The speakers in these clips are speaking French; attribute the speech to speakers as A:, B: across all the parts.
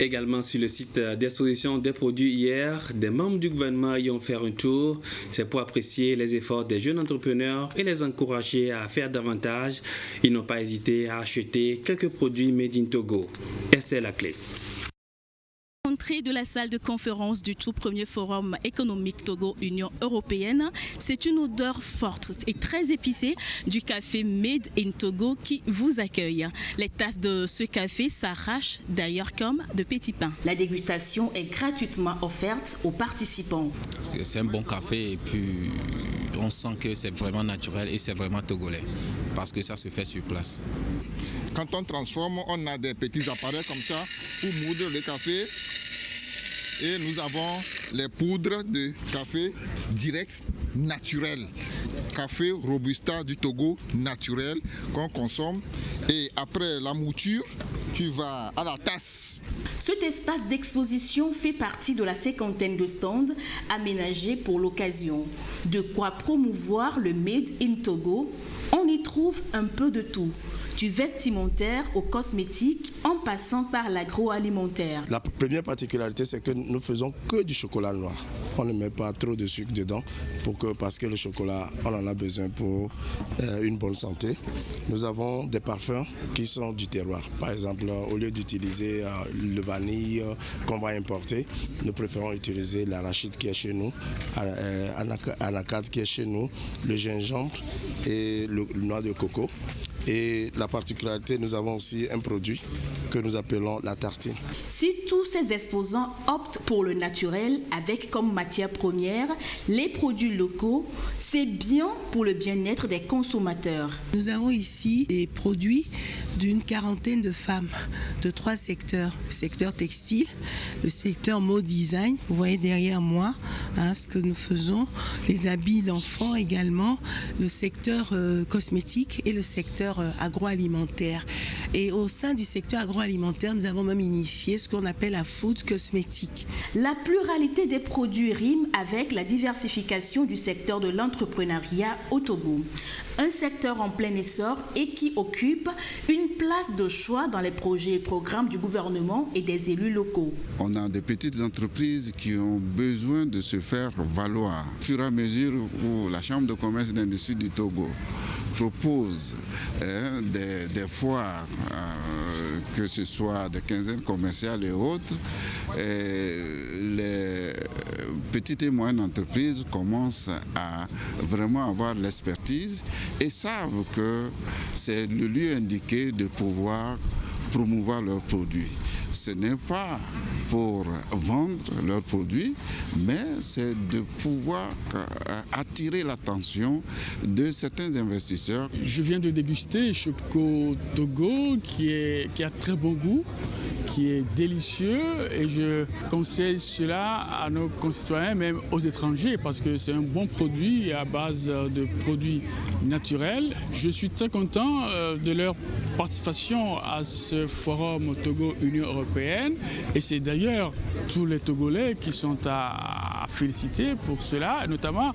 A: Également sur le site d'exposition des produits hier, des membres du gouvernement y ont fait un tour. C'est pour apprécier les efforts des jeunes entrepreneurs et les encourager à faire davantage. Ils n'ont pas hésité à acheter quelques produits made in Togo. Estelle Laclé.
B: Entrée de la salle de conférence du tout premier forum économique Togo-Union européenne, c'est une odeur forte et très épicée du café Made in Togo qui vous accueille. Les tasses de ce café s'arrachent d'ailleurs comme de petits pains. La dégustation est gratuitement offerte aux participants.
C: C'est un bon café et puis on sent que c'est vraiment naturel et c'est vraiment togolais parce que ça se fait sur place.
D: Quand on transforme, on a des petits appareils comme ça pour moudre le café. Et nous avons les poudres de café direct naturel. Café Robusta du Togo naturel qu'on consomme. Et après la mouture, tu vas à la tasse.
B: Cet espace d'exposition fait partie de la 50aine de stands aménagés pour l'occasion. De quoi promouvoir le Made in Togo. On y trouve un peu de tout. Du vestimentaire au cosmétique en passant par l'agroalimentaire.
E: La première particularité, c'est que nous faisons que du chocolat noir. On ne met pas trop de sucre dedans parce que le chocolat, on en a besoin pour une bonne santé. Nous avons des parfums qui sont du terroir. Par exemple, au lieu d'utiliser le vanille qu'on va importer, nous préférons utiliser l'arachide qui est chez nous, l'anacarde qui est chez nous, le gingembre et le noix de coco. Et la particularité, nous avons aussi un produit que nous appelons la tartine.
B: Si tous ces exposants optent pour le naturel avec comme matière première les produits locaux, c'est bien pour le bien-être des consommateurs.
F: Nous avons ici des produits d'une quarantaine de femmes de 3 secteurs. Le secteur textile, le secteur mode design, vous voyez derrière moi ce que nous faisons, les habits d'enfants également, le secteur cosmétique et le secteur agroalimentaire. Et au sein du secteur agroalimentaire, nous avons même initié ce qu'on appelle la food cosmétique.
B: La pluralité des produits rime avec la diversification du secteur de l'entrepreneuriat au Togo. Un secteur en plein essor et qui occupe une place de choix dans les projets et programmes du gouvernement et des élus locaux.
D: On a des petites entreprises qui ont besoin de se faire valoir. Au fur et à mesure où la Chambre de commerce et d'industrie du Togo propose des foires, que ce soit des quinzaines commerciales et autres, les petites et moyennes entreprises commencent à vraiment avoir l'expertise et savent que c'est le lieu indiqué de pouvoir promouvoir leurs produits. Ce n'est pas pour vendre leurs produits, mais c'est de pouvoir attirer l'attention de certains investisseurs.
G: Je viens de déguster Choco Togo qui a très bon goût, qui est délicieux et je conseille cela à nos concitoyens, même aux étrangers, parce que c'est un bon produit à base de produits naturels. Je suis très content de leur participation à ce forum Togo-Union européenne et c'est d'ailleurs tous les Togolais qui sont à féliciter pour cela, notamment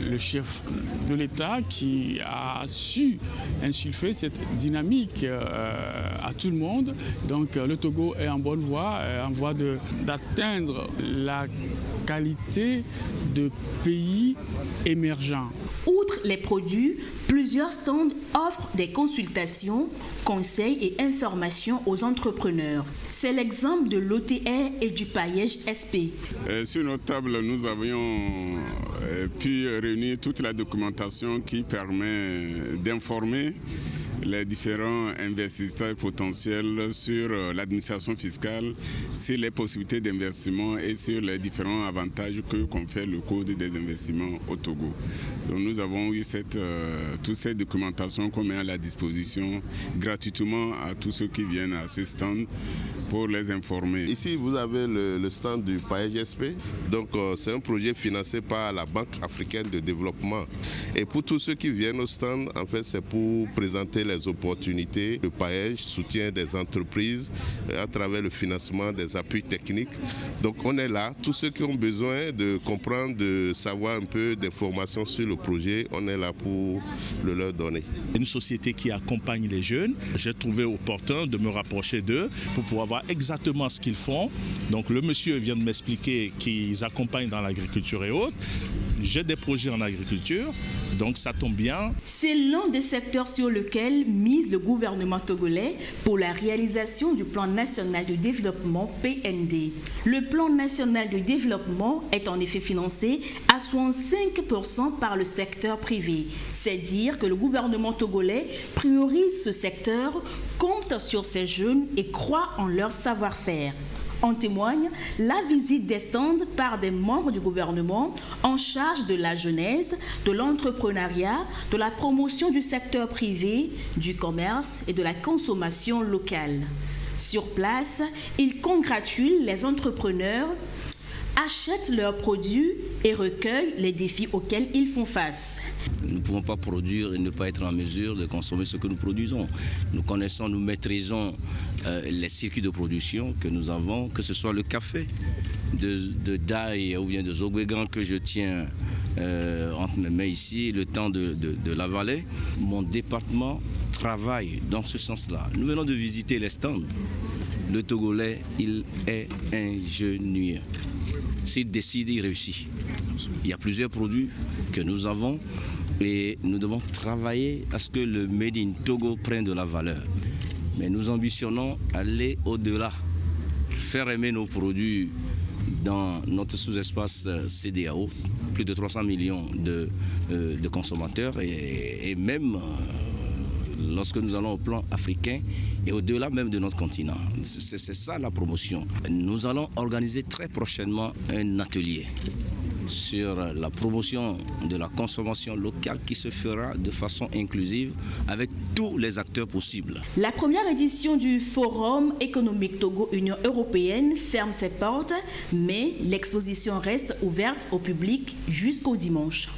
G: le chef de l'État qui a su insuffler cette dynamique à tout le monde. Donc le Togo est en bonne voie, d'atteindre la qualité de pays émergent.
B: Outre les produits, plusieurs stands offrent des consultations, conseils et informations aux entrepreneurs. C'est l'exemple de l'OTR et du paillage SP.
H: Sur nos tables, nous avions pu réunir toute la documentation qui permet d'informer les différents investisseurs potentiels sur l'administration fiscale, sur les possibilités d'investissement et sur les différents avantages que confère le Code des investissements au Togo. Donc nous avons eu toute cette documentation qu'on met à la disposition gratuitement à tous ceux qui viennent à ce stand pour les informer.
I: Ici, vous avez le stand du paillage SP. Donc, c'est un projet financé par la Banque africaine de développement. Et pour tous ceux qui viennent au stand, en fait, c'est pour présenter les opportunités. Le paillage soutient des entreprises à travers le financement des appuis techniques. Donc, on est là. Tous ceux qui ont besoin de comprendre, de savoir un peu d'informations sur le projet, on est là pour le leur donner.
J: Une société qui accompagne les jeunes. J'ai trouvé opportun de me rapprocher d'eux pour pouvoir avoir voir exactement ce qu'ils font. Donc le monsieur vient de m'expliquer qu'ils accompagnent dans l'agriculture et autres. J'ai des projets en agriculture, donc ça tombe bien.
B: C'est l'un des secteurs sur lequel mise le gouvernement togolais pour la réalisation du plan national de développement PND. Le plan national de développement est en effet financé à 65% par le secteur privé. C'est dire que le gouvernement togolais priorise ce secteur, compte sur ses jeunes et croit en leur savoir-faire. En témoigne la visite des stands par des membres du gouvernement en charge de la jeunesse, de l'entrepreneuriat, de la promotion du secteur privé, du commerce et de la consommation locale. Sur place, ils congratulent les entrepreneurs, achètent leurs produits et recueillent les défis auxquels ils font face.
K: Nous ne pouvons pas produire et ne pas être en mesure de consommer ce que nous produisons. Nous connaissons, nous maîtrisons les circuits de production que nous avons, que ce soit le café de Daï ou bien de Zogwegan que je tiens entre mes mains ici, le temps de la vallée. Mon département travaille dans ce sens-là. Nous venons de visiter les stands. Le Togolais, il est ingénieux. S'il décide, il réussit. Il y a plusieurs produits que nous avons et nous devons travailler à ce que le Made in Togo prenne de la valeur. Mais nous ambitionnons aller au-delà, faire aimer nos produits dans notre sous-espace CEDEAO, plus de 300 millions de consommateurs et même lorsque nous allons au plan africain et au-delà même de notre continent. C'est ça la promotion. Nous allons organiser très prochainement un atelier sur la promotion de la consommation locale qui se fera de façon inclusive avec tous les acteurs possibles.
B: La première édition du Forum économique Togo-Union européenne ferme ses portes, mais l'exposition reste ouverte au public jusqu'au dimanche.